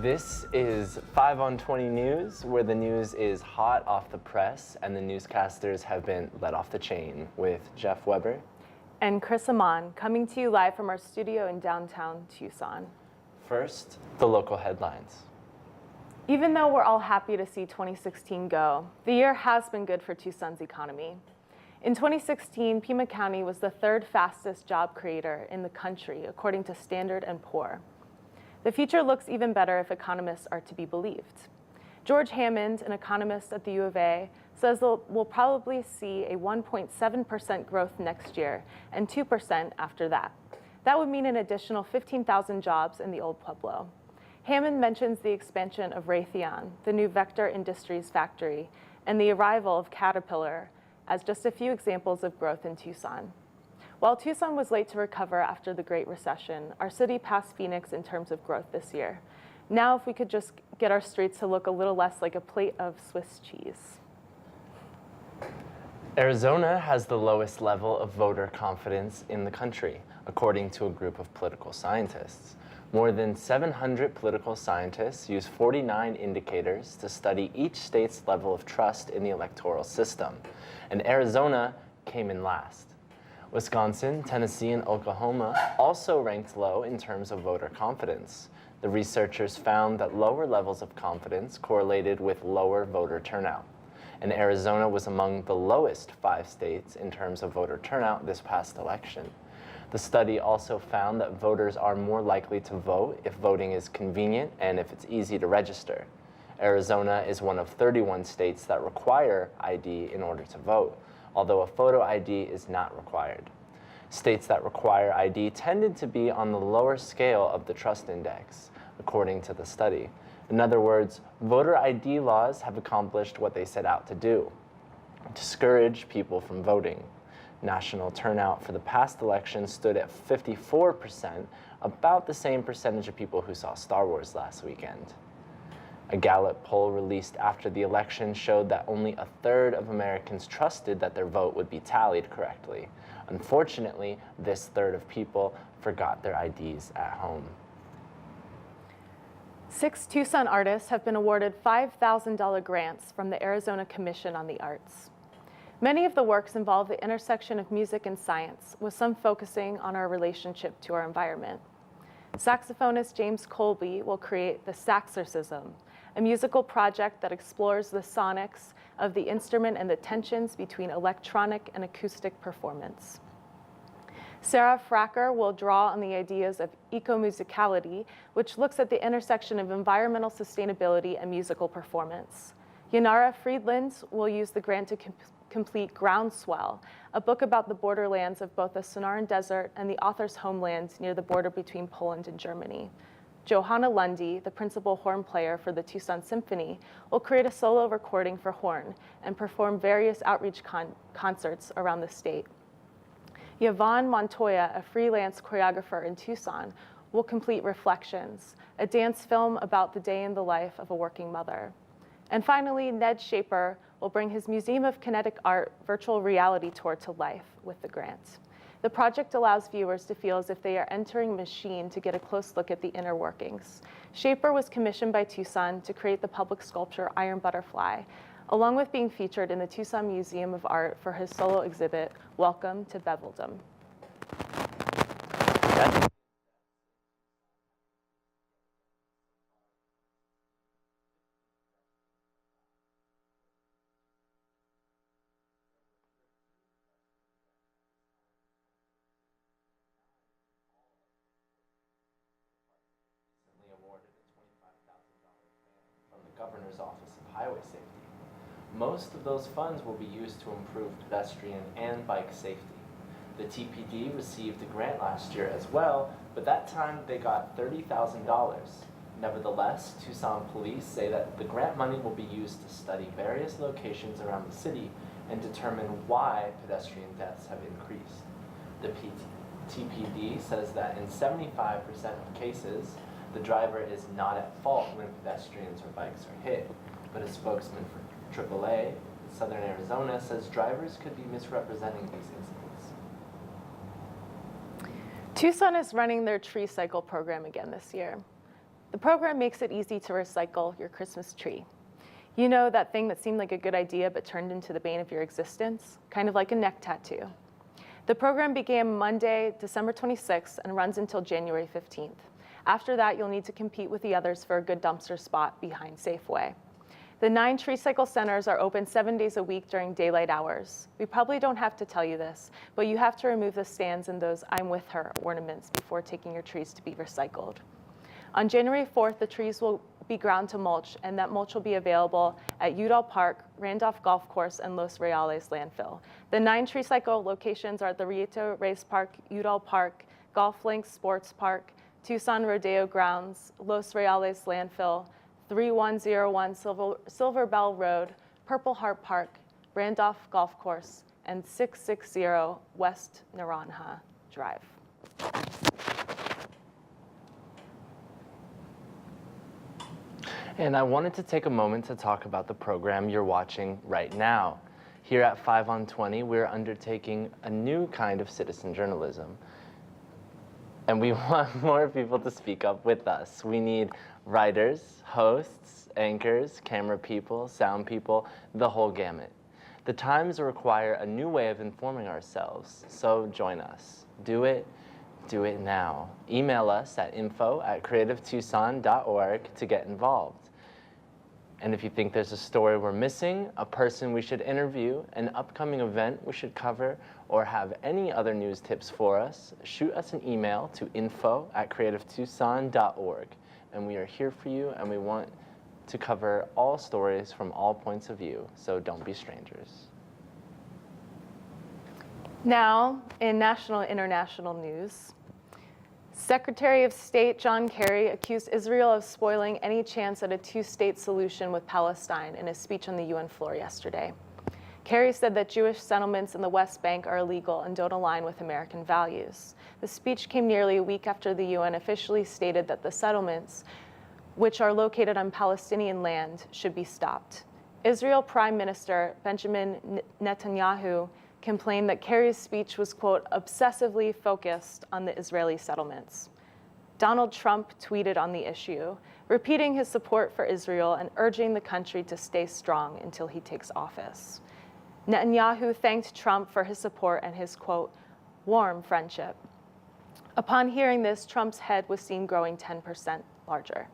This is 5 on 20 News, where the news is hot off the press and the newscasters have been let off the chain, with Jeff Weber and Kris Aman, coming to you live from our studio in downtown Tucson. First, the local headlines. Even though we're all happy to see 2016 go, the year has been good for Tucson's economy. In 2016, Pima County was the third fastest job creator in the country, according to Standard & Poor. The future looks even better if economists are to be believed. George Hammond, an economist at the U of A, says we'll probably see a 1.7% growth next year and 2% after that. That would mean an additional 15,000 jobs in the Old Pueblo. Hammond mentions the expansion of Raytheon, the new Vector Industries factory, and the arrival of Caterpillar as just a few examples of growth in Tucson. While Tucson was late to recover after the Great Recession, our city passed Phoenix in terms of growth this year. Now, if we could just get our streets to look a little less like a plate of Swiss cheese. Arizona has the lowest level of voter confidence in the country, according to a group of political scientists. More than 700 political scientists use 49 indicators to study each state's level of trust in the electoral system, and Arizona came in last. Wisconsin, Tennessee, and Oklahoma also ranked low in terms of voter confidence. The researchers found that lower levels of confidence correlated with lower voter turnout, and Arizona was among the lowest 5 states in terms of voter turnout this past election. The study also found that voters are more likely to vote if voting is convenient and if it's easy to register. Arizona is one of 31 states that require ID in order to vote, although a photo ID is not required. States that require ID tended to be on the lower scale of the trust index, according to the study. In other words, voter ID laws have accomplished what they set out to do: discourage people from voting. National turnout for the past election stood at 54%, about the same percentage of people who saw Star Wars last weekend. A Gallup poll released after the election showed that only a third of Americans trusted that their vote would be tallied correctly. Unfortunately, this third of people forgot their IDs at home. 6 Tucson artists have been awarded $5,000 grants from the Arizona Commission on the Arts. Many of the works involve the intersection of music and science, with some focusing on our relationship to our environment. Saxophonist James Colby will create The Saxorcism, a musical project that explores the sonics of the instrument and the tensions between electronic and acoustic performance. Sarah Fracker will draw on the ideas of ecomusicality, which looks at the intersection of environmental sustainability and musical performance. Yanara Friedland will use the grant to complete Groundswell, a book about the borderlands of both the Sonoran Desert and the author's homeland near the border between Poland and Germany. Johanna Lundy, the principal horn player for the Tucson Symphony, will create a solo recording for horn and perform various outreach concerts around the state. Yvonne Montoya, a freelance choreographer in Tucson, will complete Reflections, a dance film about the day in the life of a working mother. And finally, Ned Shaper will bring his Museum of Kinetic Art virtual reality tour to life with the grant. The project allows viewers to feel as if they are entering a machine to get a close look at the inner workings. Shaper was commissioned by Tucson to create the public sculpture Iron Butterfly, along with being featured in the Tucson Museum of Art for his solo exhibit, Welcome to Beveldom. Governor's Office of Highway Safety. Most of those funds will be used to improve pedestrian and bike safety. The TPD received a grant last year as well, but that time they got $30,000. Nevertheless, Tucson police say that the grant money will be used to study various locations around the city and determine why pedestrian deaths have increased. The TPD says that in 75% of cases, the driver is not at fault when pedestrians or bikes are hit, but a spokesman for AAA in Southern Arizona says drivers could be misrepresenting these incidents. Tucson is running their tree cycle program again this year. The program makes it easy to recycle your Christmas tree. You know, that thing that seemed like a good idea but turned into the bane of your existence, kind of like a neck tattoo. The program began Monday, December 26th and runs until January 15th. After that, you'll need to compete with the others for a good dumpster spot behind Safeway. The 9 tree cycle centers are open 7 days a week during daylight hours. We probably don't have to tell you this, but you have to remove the stands and those "I'm with her" ornaments before taking your trees to be recycled. On January 4th, the trees will be ground to mulch, and that mulch will be available at Udall Park, Randolph Golf Course, and Los Reales landfill. The 9 tree cycle locations are at the Rieto Race Park, Udall Park, Golf Links Sports Park, Tucson Rodeo Grounds, Los Reales landfill, 3101 Silver Bell Road, Purple Heart Park, Randolph Golf Course, and 660 West Naranja Drive. And I wanted to take a moment to talk about the program you're watching right now. Here at 5 on 20, we're undertaking a new kind of citizen journalism. And we want more people to speak up with us. We need writers, hosts, anchors, camera people, sound people, the whole gamut. The times require a new way of informing ourselves, so join us. Do it now. Email us at info@creativetucson.org to get involved. And if you think there's a story we're missing, a person we should interview, an upcoming event we should cover, or have any other news tips for us, shoot us an email to info@creativetucson.org. And we are here for you, and we want to cover all stories from all points of view, so don't be strangers. Now, in national and international news, Secretary of State John Kerry accused Israel of spoiling any chance at a 2-state solution with Palestine in his speech on the UN floor yesterday. Kerry said that Jewish settlements in the West Bank are illegal and don't align with American values. The speech came nearly a week after the UN officially stated that the settlements, which are located on Palestinian land, should be stopped. Israel Prime Minister Benjamin Netanyahu complained that Kerry's speech was, quote, obsessively focused on the Israeli settlements. Donald Trump tweeted on the issue, repeating his support for Israel and urging the country to stay strong until he takes office. Netanyahu thanked Trump for his support and his, quote, warm friendship. Upon hearing this, Trump's head was seen growing 10% larger.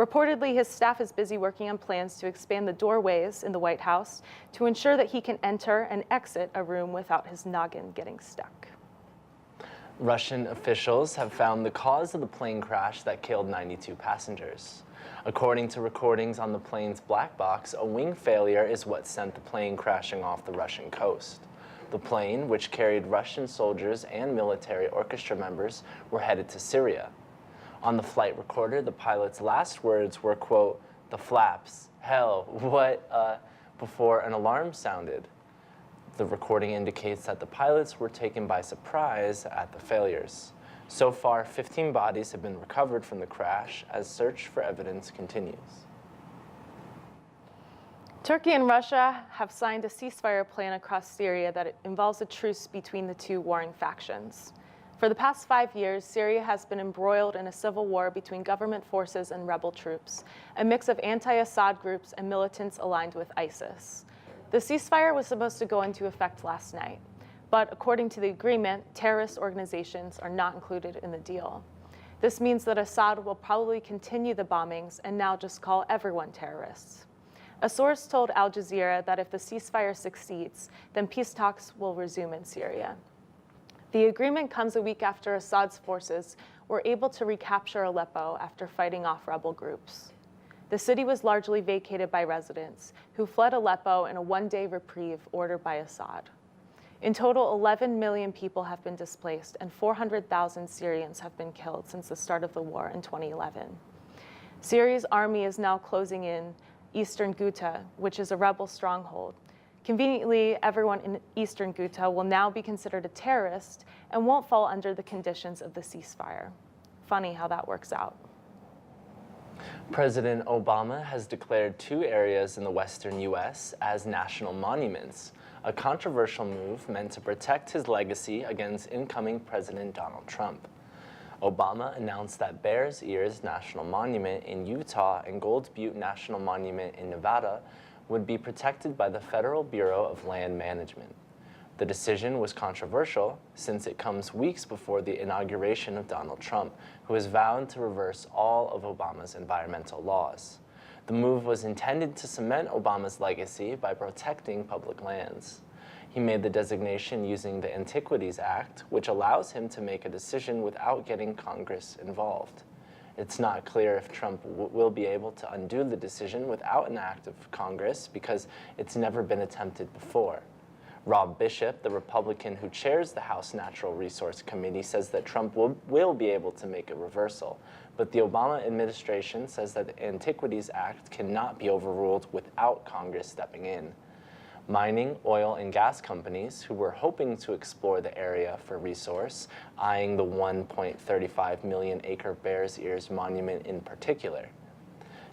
Reportedly, his staff is busy working on plans to expand the doorways in the White House to ensure that he can enter and exit a room without his noggin getting stuck. Russian officials have found the cause of the plane crash that killed 92 passengers. According to recordings on the plane's black box, a wing failure is what sent the plane crashing off the Russian coast. The plane, which carried Russian soldiers and military orchestra members, were headed to Syria. On the flight recorder, the pilot's last words were, quote, "the flaps, hell, what, before an alarm sounded. The recording indicates that the pilots were taken by surprise at the failures. So far, 15 bodies have been recovered from the crash as search for evidence continues. Turkey and Russia have signed a ceasefire plan across Syria that involves a truce between the two warring factions. For the past 5 years, Syria has been embroiled in a civil war between government forces and rebel troops, a mix of anti-Assad groups and militants aligned with ISIS. The ceasefire was supposed to go into effect last night, but according to the agreement, terrorist organizations are not included in the deal. This means that Assad will probably continue the bombings and now just call everyone terrorists. A source told Al Jazeera that if the ceasefire succeeds, then peace talks will resume in Syria. The agreement comes a week after Assad's forces were able to recapture Aleppo after fighting off rebel groups. The city was largely vacated by residents who fled Aleppo in a one-day reprieve ordered by Assad. In total, 11 million people have been displaced and 400,000 Syrians have been killed since the start of the war in 2011. Syria's army is now closing in eastern Ghouta, which is a rebel stronghold. Conveniently, everyone in eastern Ghouta will now be considered a terrorist and won't fall under the conditions of the ceasefire. Funny how that works out. President Obama has declared 2 areas in the western U.S. as national monuments, a controversial move meant to protect his legacy against incoming President Donald Trump. Obama announced that Bears Ears National Monument in Utah and Gold Butte National Monument in Nevada would be protected by the Federal Bureau of Land Management. The decision was controversial since it comes weeks before the inauguration of Donald Trump, who has vowed to reverse all of Obama's environmental laws. The move was intended to cement Obama's legacy by protecting public lands. He made the designation using the Antiquities Act, which allows him to make a decision without getting Congress involved. It's not clear if Trump will be able to undo the decision without an act of Congress because it's never been attempted before. Rob Bishop, the Republican who chairs the House Natural Resource Committee, says that Trump will be able to make a reversal, but the Obama administration says that the Antiquities Act cannot be overruled without Congress stepping in. Mining, oil, and gas companies who were hoping to explore the area for resource, eyeing the 1.35 million acre Bears Ears monument in particular.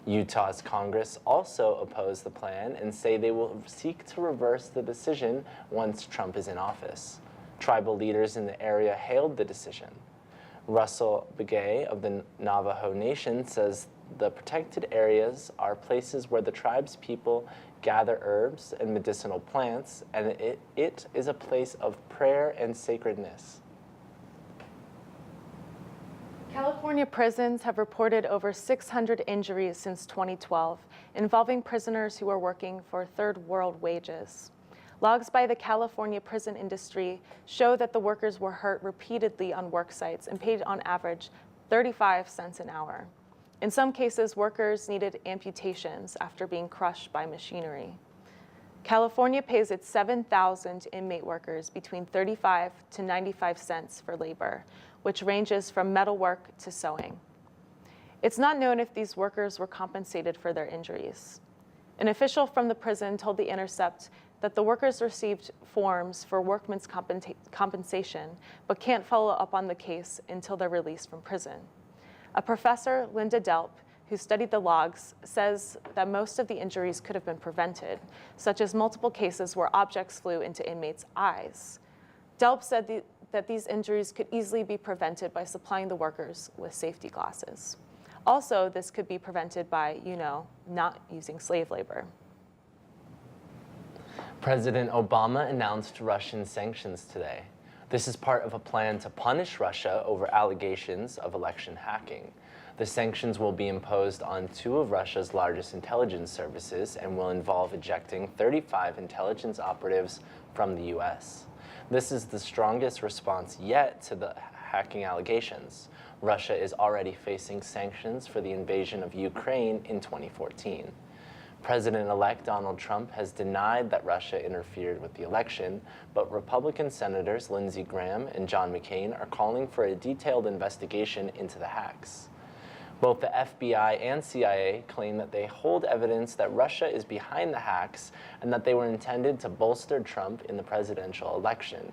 Utah's Congress also oppose the plan and say they will seek to reverse the decision once Trump is in office. Tribal leaders in the area hailed the decision. Russell Begay of the Navajo Nation says the protected areas are places where the tribe's people gather herbs and medicinal plants, and it is a place of prayer and sacredness. California prisons have reported over 600 injuries since 2012, involving prisoners who are working for third world wages. Logs by the California prison industry show that the workers were hurt repeatedly on work sites and paid on average 35 cents an hour. In some cases, workers needed amputations after being crushed by machinery. California pays its 7,000 inmate workers between 35 to 95 cents for labor, which ranges from metal work to sewing. It's not known if these workers were compensated for their injuries. An official from the prison told The Intercept that the workers received forms for workman's compensation, but can't follow up on the case until they're released from prison. A professor, Linda Delp, who studied the logs, says that most of the injuries could have been prevented, such as multiple cases where objects flew into inmates' eyes. Delp said that these injuries could easily be prevented by supplying the workers with safety glasses. Also, this could be prevented by, not using slave labor. President Obama announced Russian sanctions today. This is part of a plan to punish Russia over allegations of election hacking. The sanctions will be imposed on two of Russia's largest intelligence services and will involve ejecting 35 intelligence operatives from the U.S. This is the strongest response yet to the hacking allegations. Russia is already facing sanctions for the invasion of Ukraine in 2014. President-elect Donald Trump has denied that Russia interfered with the election, but Republican Senators Lindsey Graham and John McCain are calling for a detailed investigation into the hacks. Both the FBI and CIA claim that they hold evidence that Russia is behind the hacks and that they were intended to bolster Trump in the presidential election.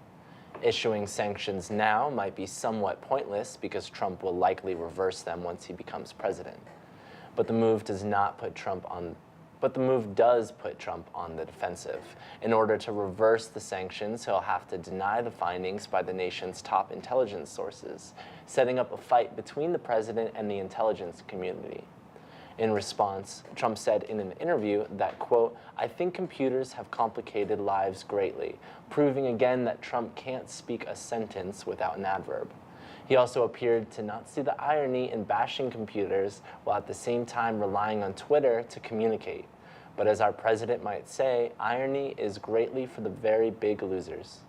Issuing sanctions now might be somewhat pointless because Trump will likely reverse them once he becomes president. But the move does put Trump on the defensive. In order to reverse the sanctions, he'll have to deny the findings by the nation's top intelligence sources, setting up a fight between the president and the intelligence community. In response, Trump said in an interview that, quote, "I think computers have complicated lives greatly, proving again that Trump can't speak a sentence without an adverb." He also appeared to not see the irony in bashing computers while at the same time relying on Twitter to communicate. But as our president might say, irony is greatly for the very big losers.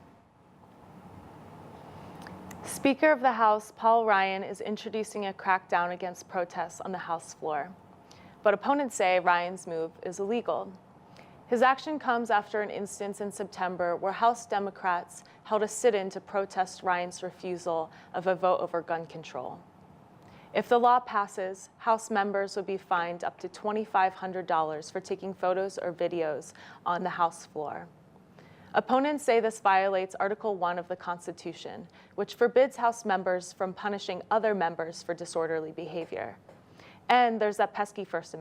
Speaker of the House Paul Ryan is introducing a crackdown against protests on the House floor. But opponents say Ryan's move is illegal. His action comes after an instance in September where House Democrats held a sit-in to protest Ryan's refusal of a vote over gun control. If the law passes, House members would be fined up to $2,500 for taking photos or videos on the House floor. Opponents say this violates Article 1 of the Constitution, which forbids House members from punishing other members for disorderly behavior. And there's that pesky First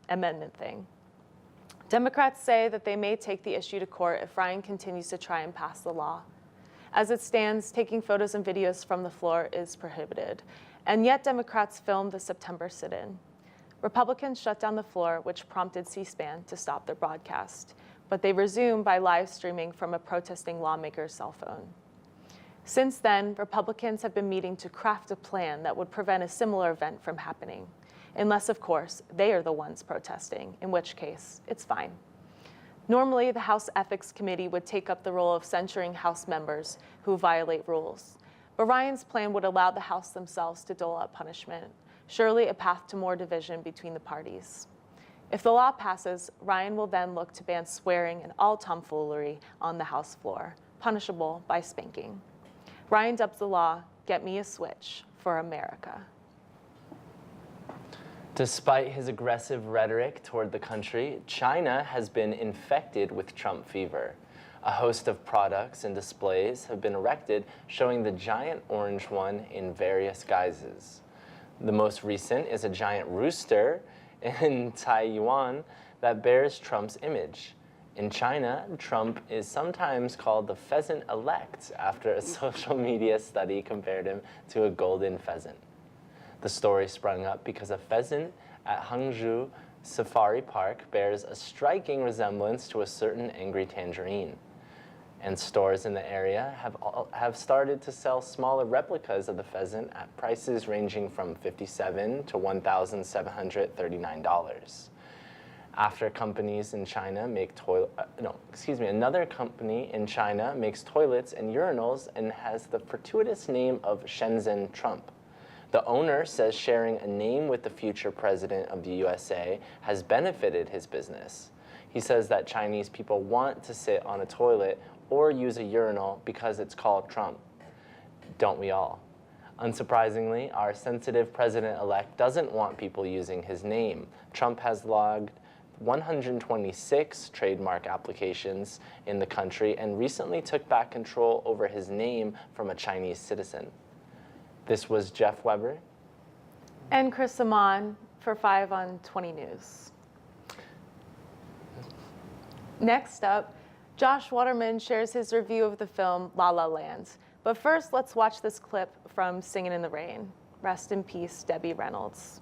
Amendment thing. Democrats say that they may take the issue to court if Ryan continues to try and pass the law. As it stands, taking photos and videos from the floor is prohibited. And yet Democrats filmed the September sit-in. Republicans shut down the floor, which prompted C-SPAN to stop their broadcast. But they resumed by live streaming from a protesting lawmaker's cell phone. Since then, Republicans have been meeting to craft a plan that would prevent a similar event from happening. Unless, of course, they are the ones protesting, in which case, it's fine. Normally, the House Ethics Committee would take up the role of censuring House members who violate rules. But Ryan's plan would allow the House themselves to dole out punishment, surely a path to more division between the parties. If the law passes, Ryan will then look to ban swearing and all tomfoolery on the House floor, punishable by spanking. Ryan dubs the law, "Get Me a Switch for America." Despite his aggressive rhetoric toward the country, China has been infected with Trump fever. A host of products and displays have been erected showing the giant orange one in various guises. The most recent is a giant rooster in Taiwan that bears Trump's image. In China, Trump is sometimes called the pheasant-elect after a social media study compared him to a golden pheasant. The story sprung up because a pheasant at Hangzhou Safari Park bears a striking resemblance to a certain angry tangerine. And stores in the area have started to sell smaller replicas of the pheasant at prices ranging from $57 to $1,739. Another company in China makes toilets and urinals and has the fortuitous name of Shenzhen Trump. The owner says sharing a name with the future president of the USA has benefited his business. He says that Chinese people want to sit on a toilet or use a urinal because it's called Trump. Don't we all? Unsurprisingly, our sensitive president-elect doesn't want people using his name. Trump has logged 126 trademark applications in the country and recently took back control over his name from a Chinese citizen. This was Jeff Weber. And Kris Aman for 5 on 20 News. Next up, Josh Waterman shares his review of the film La La Land. But first, let's watch this clip from Singin' in the Rain. Rest in peace, Debbie Reynolds.